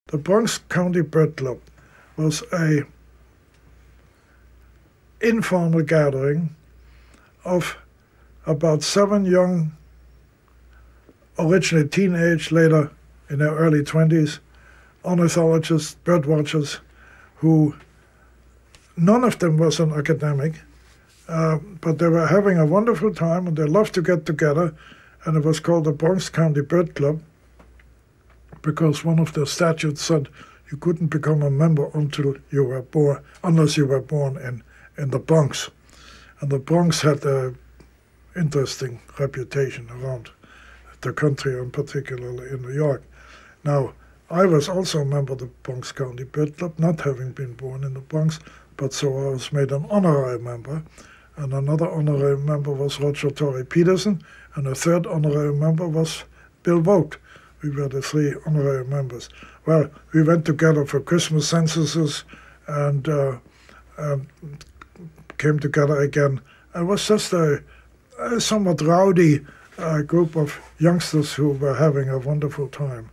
The Bronx County Bird Club was a informal gathering of about 7 young, originally teenage, later in their early 20s, ornithologists, bird watchers, who none of them was an academic, but they were having a wonderful time and they loved to get together, and it was called the Bronx County Bird Club because one of the statutes said you couldn't become a member until you were born, unless you were born in the Bronx. And the Bronx had an interesting reputation around the country, and particularly in New York. Now, I was also a member of the Bronx County Bird Club, not having been born in the Bronx, but so I was made an honorary member. And another honorary member was Roger Torrey Peterson, and a third honorary member was Bill Vogt. We were the 3 honorary members. Well, we went together for Christmas censuses and came together again. It was just a somewhat rowdy group of youngsters who were having a wonderful time.